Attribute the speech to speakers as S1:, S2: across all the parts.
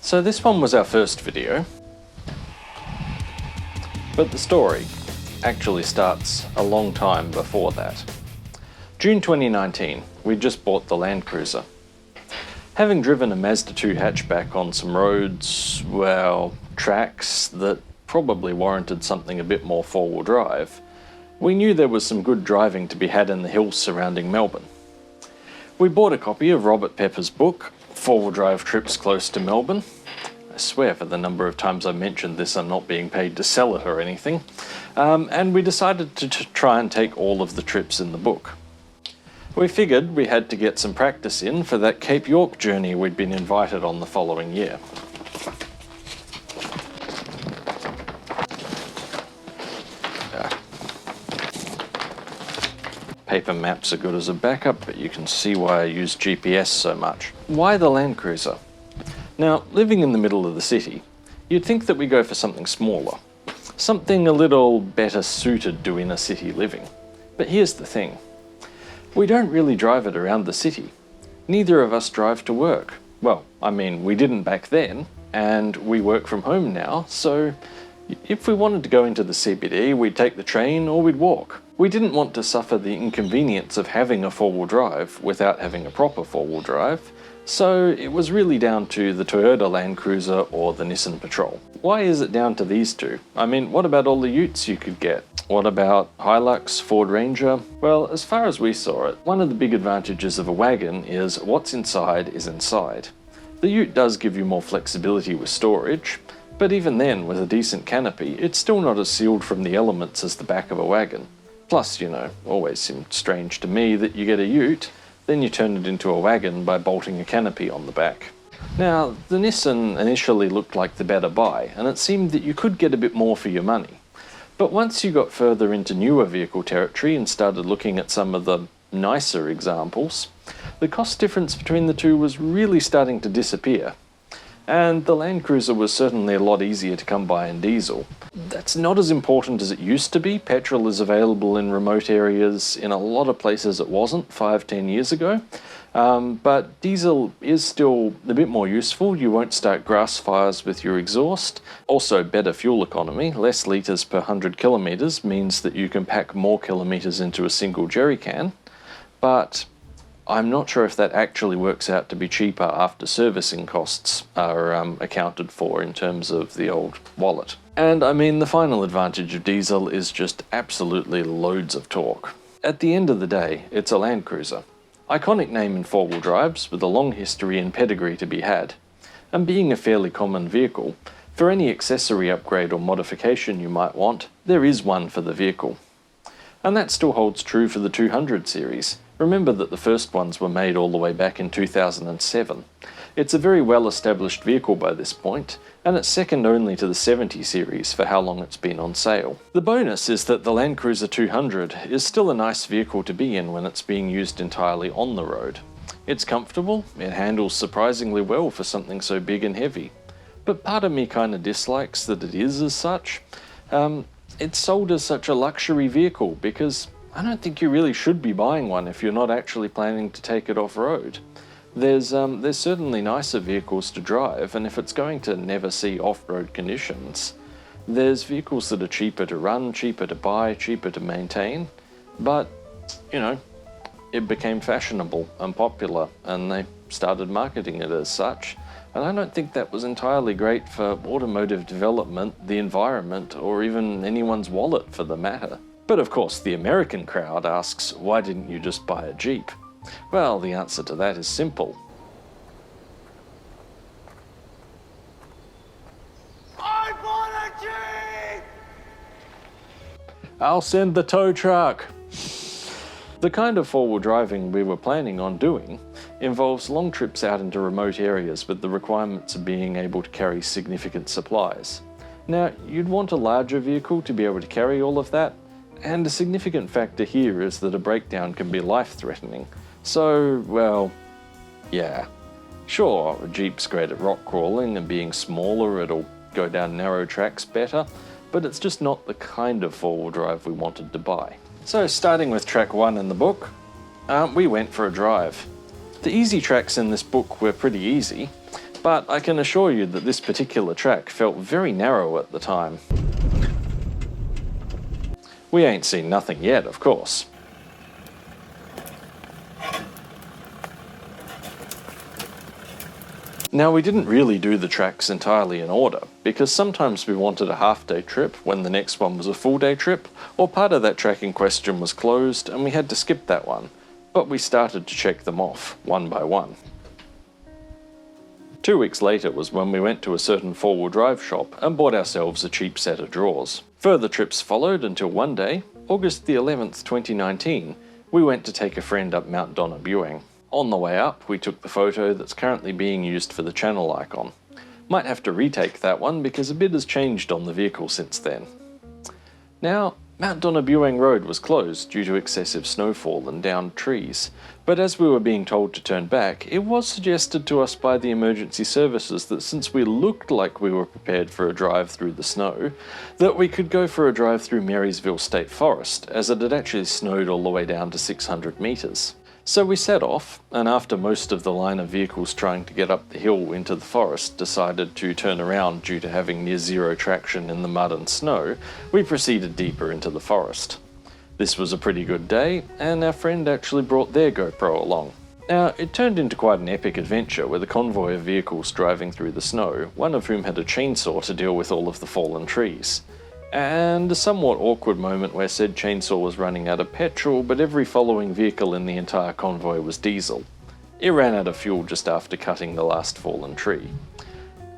S1: So this one was our first video, but the story actually starts a long time before that. June 2019, we'd just bought the Land Cruiser. Having driven a Mazda 2 hatchback on some roads, well, tracks that probably warranted something a bit more four-wheel drive, we knew there was some good driving to be had in the hills surrounding Melbourne. We bought a copy of Robert Pepper's book, Four-Wheel Drive Trips Close to Melbourne. I swear for the number of times I mentioned this, I'm not being paid to sell it or anything. And we decided to try and take all of the trips in the book. We figured we had to get some practice in for that Cape York journey we'd been invited on the following year. Paper maps are good as a backup, but you can see why I use GPS so much. Why the Land Cruiser? Now, living in the middle of the city, you'd think that we go for something smaller, something a little better suited to inner city living. But here's the thing. We don't really drive it around the city. Neither of us drive to work. Well, I mean, we didn't back then, and we work from home now, so if we wanted to go into the CBD, we'd take the train or we'd walk. We didn't want to suffer the inconvenience of having a four-wheel drive without having a proper four-wheel drive, so it was really down to the Toyota Land Cruiser or the Nissan Patrol. Why is it down to these two? I mean, what about all the utes you could get? What about Hilux, Ford Ranger? Well, as far as we saw it, one of the big advantages of a wagon is what's inside is inside. The ute does give you more flexibility with storage, but even then, with a decent canopy, it's still not as sealed from the elements as the back of a wagon. Plus, always seemed strange to me that you get a ute, then you turn it into a wagon by bolting a canopy on the back. Now, the Nissan initially looked like the better buy, and it seemed that you could get a bit more for your money. But once you got further into newer vehicle territory and started looking at some of the nicer examples, the cost difference between the two was really starting to disappear. And the Land Cruiser was certainly a lot easier to come by in diesel. That's not as important as it used to be. Petrol is available in remote areas. In a lot of places it wasn't 5-10 years ago. But diesel is still a bit more useful. You won't start grass fires with your exhaust. Also better fuel economy. Less litres per 100 kilometres means that you can pack more kilometres into a single jerry can. But I'm not sure if that actually works out to be cheaper after servicing costs are accounted for in terms of the old wallet. And I mean, the final advantage of diesel is just absolutely loads of torque. At the end of the day, it's a Land Cruiser. Iconic name in four-wheel drives with a long history and pedigree to be had. And being a fairly common vehicle, for any accessory upgrade or modification you might want, there is one for the vehicle. And that still holds true for the 200 series. Remember that the first ones were made all the way back in 2007. It's a very well-established vehicle by this point, and it's second only to the 70 series for how long it's been on sale. The bonus is that the Land Cruiser 200 is still a nice vehicle to be in when it's being used entirely on the road. It's comfortable, it handles surprisingly well for something so big and heavy. But part of me kind of dislikes that it is as such. It's sold as such a luxury vehicle because I don't think you really should be buying one if you're not actually planning to take it off-road. There's certainly nicer vehicles to drive, and if it's going to never see off-road conditions, there's vehicles that are cheaper to run, cheaper to buy, cheaper to maintain, but, it became fashionable and popular, and they started marketing it as such, and I don't think that was entirely great for automotive development, the environment, or even anyone's wallet for the matter. But of course, the American crowd asks, why didn't you just buy a Jeep? Well, the answer to that is simple.
S2: I bought a Jeep!
S1: I'll send the tow truck. The kind of four-wheel driving we were planning on doing involves long trips out into remote areas with the requirements of being able to carry significant supplies. Now, you'd want a larger vehicle to be able to carry all of that, and a significant factor here is that a breakdown can be life-threatening. So, well, yeah. Sure, a Jeep's great at rock crawling, and being smaller it'll go down narrow tracks better, but it's just not the kind of four-wheel drive we wanted to buy. So starting with track 1 in the book, we went for a drive. The easy tracks in this book were pretty easy, but I can assure you that this particular track felt very narrow at the time. We ain't seen nothing yet, of course. Now, we didn't really do the tracks entirely in order, because sometimes we wanted a half-day trip when the next one was a full-day trip, or part of that track in question was closed and we had to skip that one, but we started to check them off, one by one. 2 weeks later was when we went to a certain four-wheel drive shop and bought ourselves a cheap set of drawers. Further trips followed until one day, August the 11th, 2019, we went to take a friend up Mount Donabewing. On the way up, we took the photo that's currently being used for the channel icon. Might have to retake that one because a bit has changed on the vehicle since then. Now, Mount Donabewing Road was closed due to excessive snowfall and downed trees, but as we were being told to turn back, it was suggested to us by the emergency services that since we looked like we were prepared for a drive through the snow, that we could go for a drive through Marysville State Forest, as it had actually snowed all the way down to 600 metres. So we set off, and after most of the line of vehicles trying to get up the hill into the forest decided to turn around due to having near zero traction in the mud and snow, we proceeded deeper into the forest. This was a pretty good day, and our friend actually brought their GoPro along. Now, it turned into quite an epic adventure with a convoy of vehicles driving through the snow, one of whom had a chainsaw to deal with all of the fallen trees. And a somewhat awkward moment where said chainsaw was running out of petrol, but every following vehicle in the entire convoy was diesel. It ran out of fuel just after cutting the last fallen tree.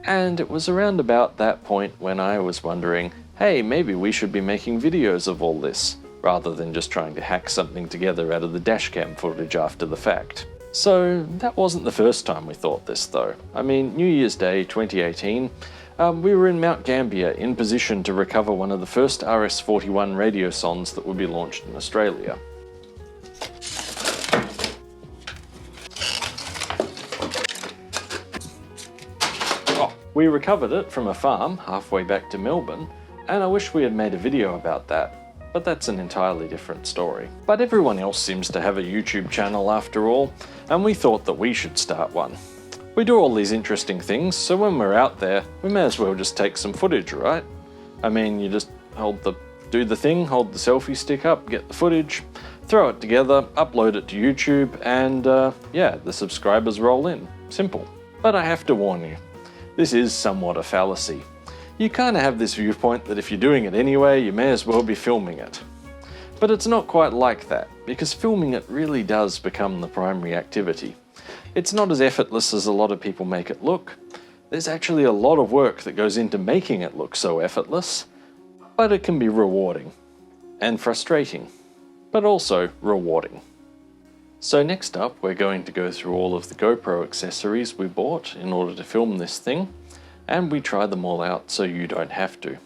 S1: And it was around about that point when I was wondering, hey, maybe we should be making videos of all this, rather than just trying to hack something together out of the dashcam footage after the fact. So that wasn't the first time we thought this though. I mean, New Year's Day 2018, we were in Mount Gambier in position to recover one of the first RS-41 radiosondes that would be launched in Australia. We recovered it from a farm halfway back to Melbourne, and I wish we had made a video about that, but that's an entirely different story. But everyone else seems to have a YouTube channel after all, and we thought that we should start one. We do all these interesting things, so when we're out there, we may as well just take some footage, right? I mean, you just do the thing, hold the selfie stick up, get the footage, throw it together, upload it to YouTube, and yeah, the subscribers roll in. Simple. But I have to warn you, this is somewhat a fallacy. You kind of have this viewpoint that if you're doing it anyway, you may as well be filming it. But it's not quite like that, because filming it really does become the primary activity. It's not as effortless as a lot of people make it look. There's actually a lot of work that goes into making it look so effortless, but it can be rewarding and frustrating, but also rewarding. So next up, we're going to go through all of the GoPro accessories we bought in order to film this thing, and we try them all out so you don't have to.